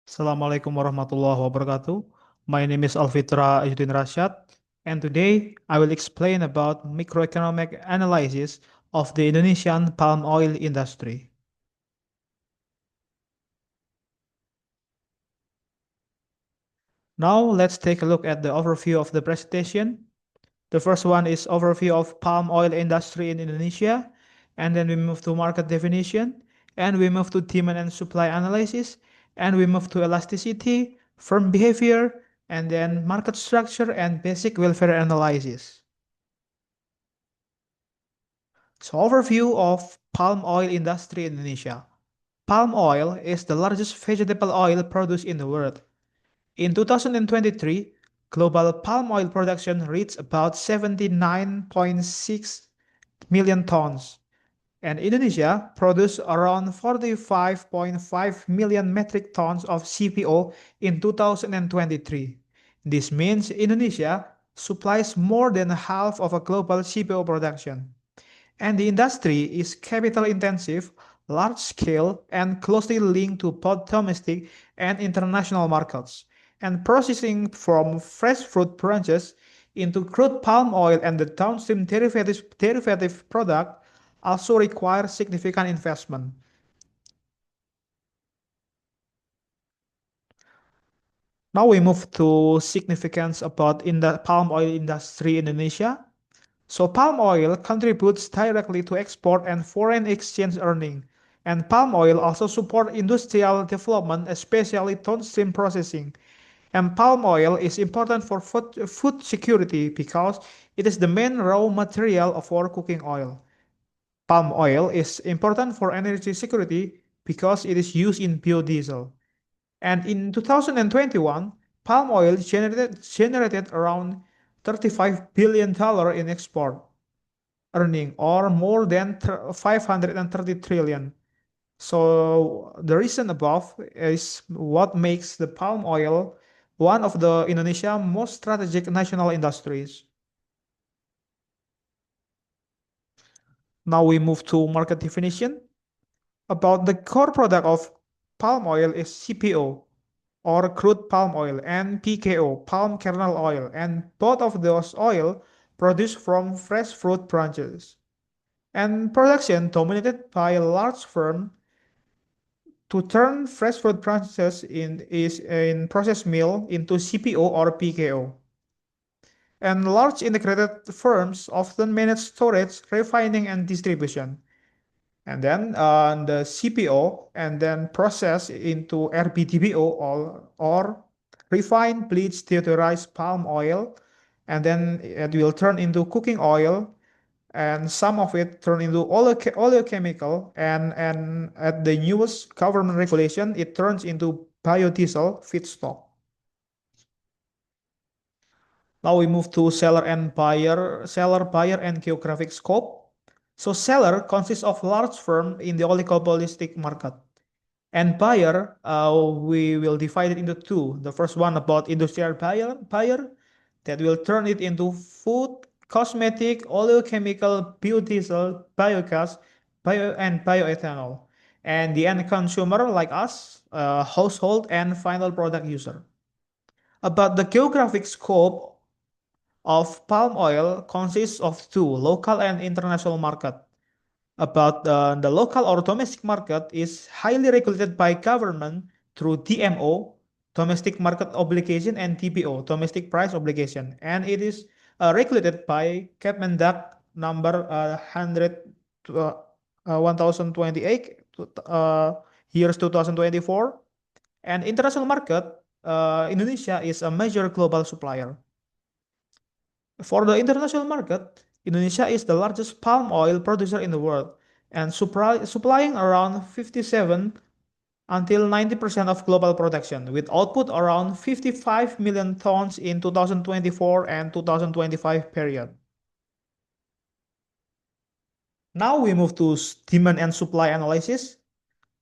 Assalamualaikum warahmatullahi wabarakatuh. My name is Alfitra Ajuddin Rashad, and today I will explain about microeconomic analysis of the Indonesian palm oil industry. Now let's take a look at the overview of the presentation. The first one is overview of palm oil industry in Indonesia, and then we move to market definition, and we move to demand and supply analysis, and we move to elasticity, firm behavior, and then market structure and basic welfare analysis. So overview of palm oil industry in Indonesia. Palm oil is the largest vegetable oil produced in the world. In 2023, global palm oil production reached about 79.6 million tons, and Indonesia produced around 45.5 million metric tons of CPO in 2023. This means Indonesia supplies more than half of a global CPO production. And the industry is capital intensive, large scale, and closely linked to both domestic and international markets. And processing from fresh fruit branches into crude palm oil and the downstream derivative product also requires significant investment. Now we move to significance about in the palm oil industry in Indonesia. So palm oil contributes directly to export and foreign exchange earning. And palm oil also support industrial development, especially downstream processing. And palm oil is important for food security because it is the main raw material of our cooking oil. Palm oil is important for energy security because it is used in biodiesel. And in 2021, palm oil generated around $35 billion in export earning or more than 530 trillion. So the reason above is what makes the palm oil one of the Indonesia most strategic national industries. Now we move to market definition. About the core product of palm oil is CPO or crude palm oil and PKO, palm kernel oil, and both of those oil produced from fresh fruit branches. And production dominated by a large firm to turn fresh fruit branches in process mill into CPO or PKO. And large integrated firms often manage storage, refining, and distribution. And then the CPO and then process into RBDBO or refined bleached deodorized palm oil, and then it will turn into cooking oil, and some of it turn into oleochemical, and at the newest government regulation it turns into biodiesel feedstock. Now we move to seller, buyer, and geographic scope. So seller consists of large firm in the oligopolistic market. And buyer, we will divide it into two. The first one about industrial buyer that will turn it into food, cosmetic, oleochemical, biodiesel, biogas, and bioethanol. And the end consumer like us, household and final product user. About the geographic scope of palm oil consists of two, local and international market. About the local or domestic market is highly regulated by government through DMO, domestic market obligation, and TPO, domestic price obligation, and it is regulated by Kepmendak number 1028 years 2024. And international market, Indonesia is a major global supplier. For the international market, Indonesia is the largest palm oil producer in the world and supplying around 57 until 90% of global production, with output around 55 million tons in 2024 and 2025 period. Now we move to demand and supply analysis.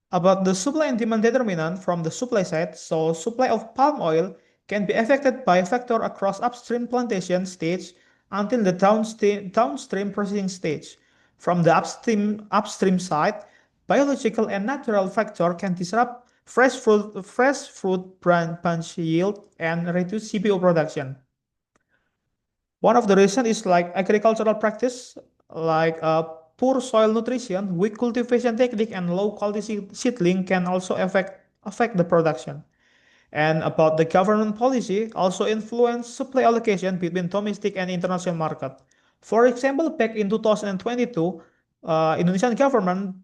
About the supply and demand determinant from the supply side, so supply of palm oil can be affected by a factor across upstream plantation stage until the downstream processing stage. From the upstream side, biological and natural factor can disrupt fresh fruit bunch yield, and reduce CPO production. One of the reasons is like agricultural practice, like poor soil nutrition, weak cultivation technique, and low quality seedling can also affect the production. And about the government policy, also influence supply allocation between domestic and international market. For example, back in 2022, Indonesian government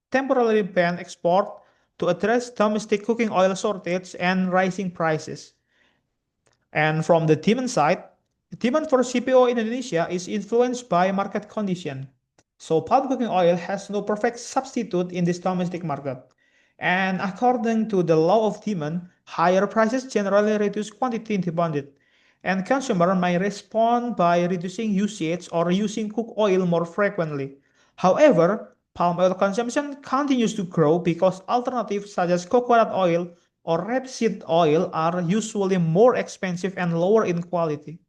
temporarily banned export to address domestic cooking oil shortage and rising prices. And from the demand side, demand for CPO in Indonesia is influenced by market condition. So palm cooking oil has no perfect substitute in this domestic market. And according to the law of demand, higher prices generally reduce quantity demanded. And consumer may respond by reducing usage or using cook oil more frequently. However, palm oil consumption continues to grow because alternatives such as coconut oil or rapeseed oil are usually more expensive and lower in quality.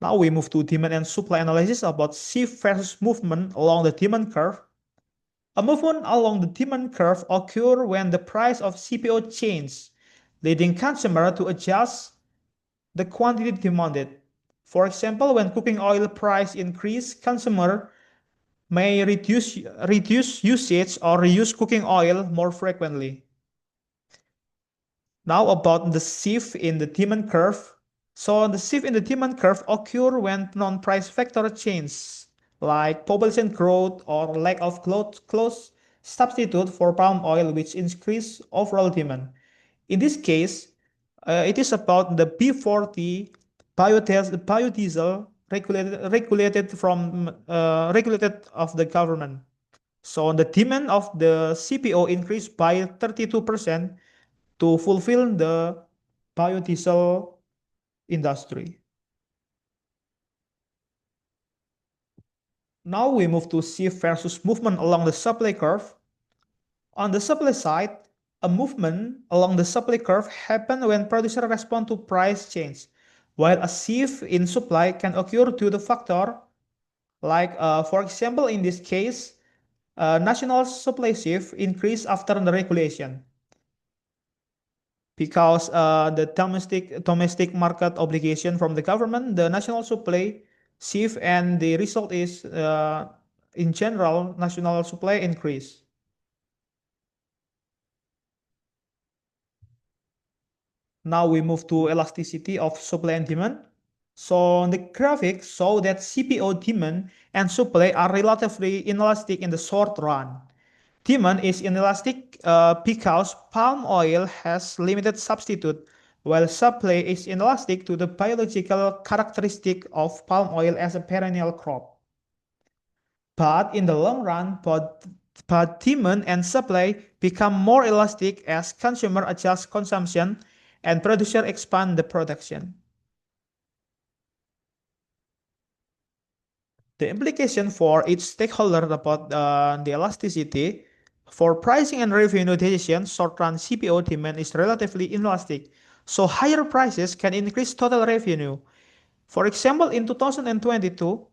Now we move to demand and supply analysis about shift versus movement along the demand curve. A movement along the demand curve occurs when the price of CPO changes, leading consumer to adjust the quantity demanded. For example, when cooking oil price increase, consumer may reduce usage or reuse cooking oil more frequently. Now about the shift in the demand curve. So the shift in the demand curve occur when non-price factor change, like population growth or lack of close substitute for palm oil, which increase overall demand. In this case, it is about the B40 biodiesel regulated of the government. So the demand of the CPO increased by 32% to fulfill the biodiesel industry. Now we move to shift versus movement along the supply curve. On the supply side, a movement along the supply curve happens when producers respond to price change, while a shift in supply can occur due to factor like, for example, in this case, national supply shift increase after the regulation, because the domestic market obligation from the government, the national supply shift, and the result is in general national supply increase. Now we move to elasticity of supply and demand. So the graphic show that CPO demand and supply are relatively inelastic in the short run. Demand is inelastic because palm oil has limited substitute, while supply is inelastic to the biological characteristic of palm oil as a perennial crop. But in the long run, both demand and supply become more elastic as consumer adjust consumption and producer expand the production. The implication for each stakeholder about the elasticity for pricing and revenue decisions, short-run CPO demand is relatively inelastic, so higher prices can increase total revenue. For example, in 2022,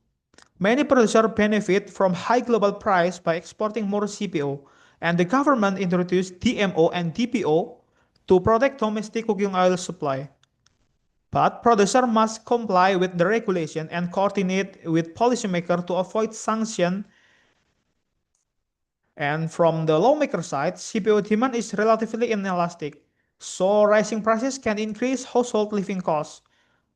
many producers benefit from high global price by exporting more CPO, and the government introduced DMO and DPO to protect domestic cooking oil supply. But producer must comply with the regulation and coordinate with policymaker to avoid sanction. And from the lawmaker side, CPO demand is relatively inelastic, so rising prices can increase household living costs.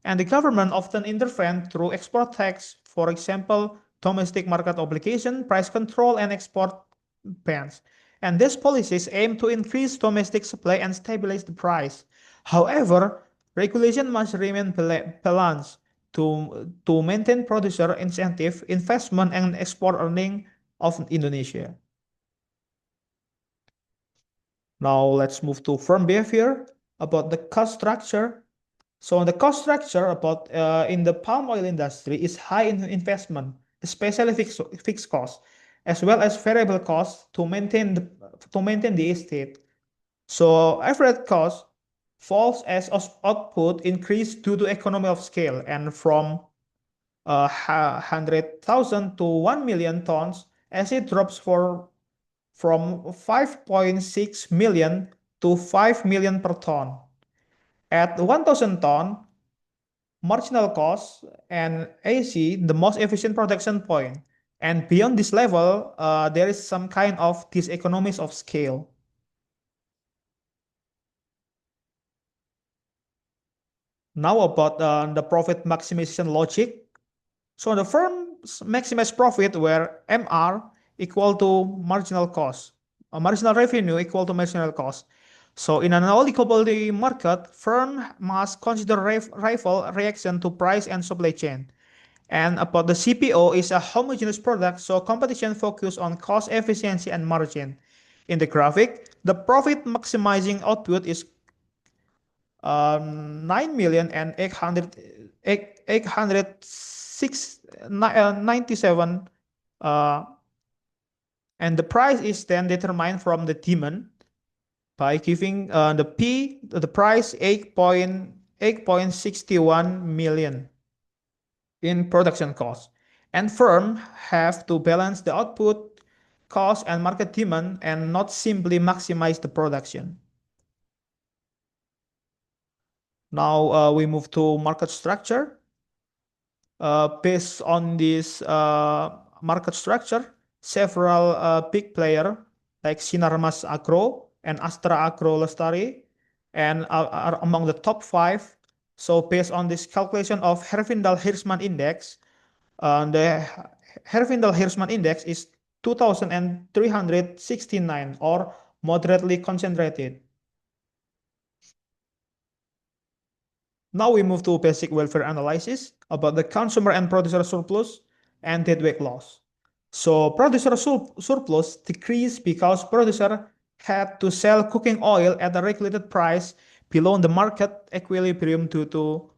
And the government often intervene through export tax, for example, domestic market obligation, price control, and export bans. And these policies aim to increase domestic supply and stabilize the price. However, regulation must remain balanced to maintain producer incentive, investment, and export earning of Indonesia. Now let's move to firm behavior about the cost structure. So the cost structure about in the palm oil industry is high in investment, especially fixed costs, as well as variable costs to maintain the estate. So average cost falls as output increase due to economy of scale, and from 100,000 to 1 million tons as it drops from 5.6 million to 5 million per ton. At 1,000 ton, marginal cost and AC, the most efficient production point. And beyond this level, there is some kind of diseconomies of scale. Now about the profit maximization logic. So the firms maximize profit where MR equal to marginal cost, marginal revenue equal to marginal cost. So in an oligopoly market, firm must consider rival reaction to price and supply chain. And about the CPO is a homogeneous product, so competition focus on cost efficiency and margin. In the graphic, the profit maximizing output is 9 million and 97, uh, and the price is then determined from the demand by giving the price 8.61 million in production cost. And firm have to balance the output cost and market demand and not simply maximize the production. Now we move to market structure. Based on this market structure, several big players like Sinarmas Agro and Astra Agro Lestari and are among the top five. So based on this calculation of Herfindahl-Hirschman index, the Herfindahl-Hirschman index is 2,369 or moderately concentrated. Now we move to basic welfare analysis about the consumer and producer surplus and deadweight loss. So producer surplus decreased because producer had to sell cooking oil at a regulated price below the market equilibrium due to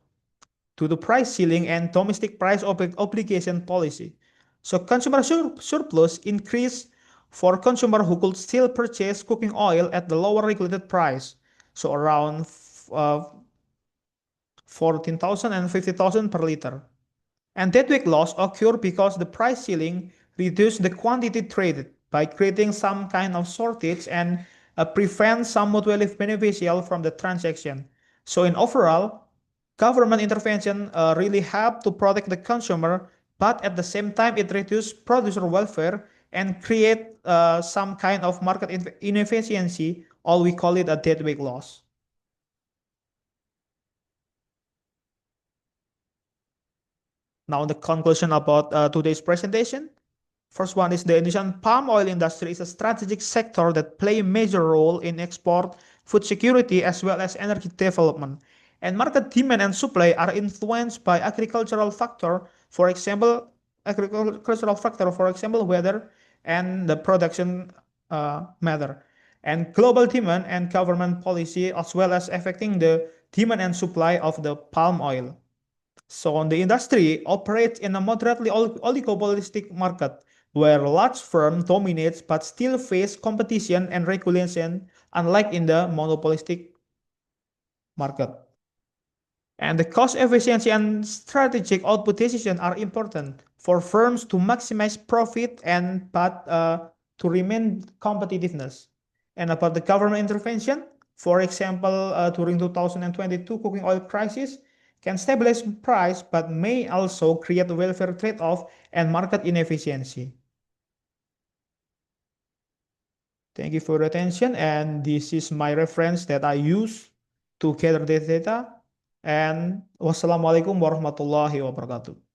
the price ceiling and domestic price obligation policy. So consumer surplus increased for consumer who could still purchase cooking oil at the lower regulated price, so around 14,000 and 50,000 per liter. And deadweight loss occur because the price ceiling reduced the quantity traded by creating some kind of shortage and prevent some mutually beneficial from the transaction. So in overall, government intervention really helped to protect the consumer, but at the same time it reduced producer welfare and create some kind of market inefficiency, or we call it a deadweight loss. Now the conclusion about today's presentation. First one is the Indonesian palm oil industry is a strategic sector that play a major role in export, food security, as well as energy development. And market demand and supply are influenced by agricultural factor, for example, weather and the production matter. And global demand and government policy as well as affecting the demand and supply of the palm oil. So the industry operates in a moderately oligopolistic market where large firms dominate but still face competition and regulation, unlike in the monopolistic market. And the cost efficiency and strategic output decision are important for firms to maximize profit and but to remain competitiveness. And about the government intervention, for example, during 2022 cooking oil crisis, can stabilize price but may also create welfare trade-off and market inefficiency. Thank you for your attention, and this is my reference that I use to gather the data. And wassalamualaikum warahmatullahi wabarakatuh.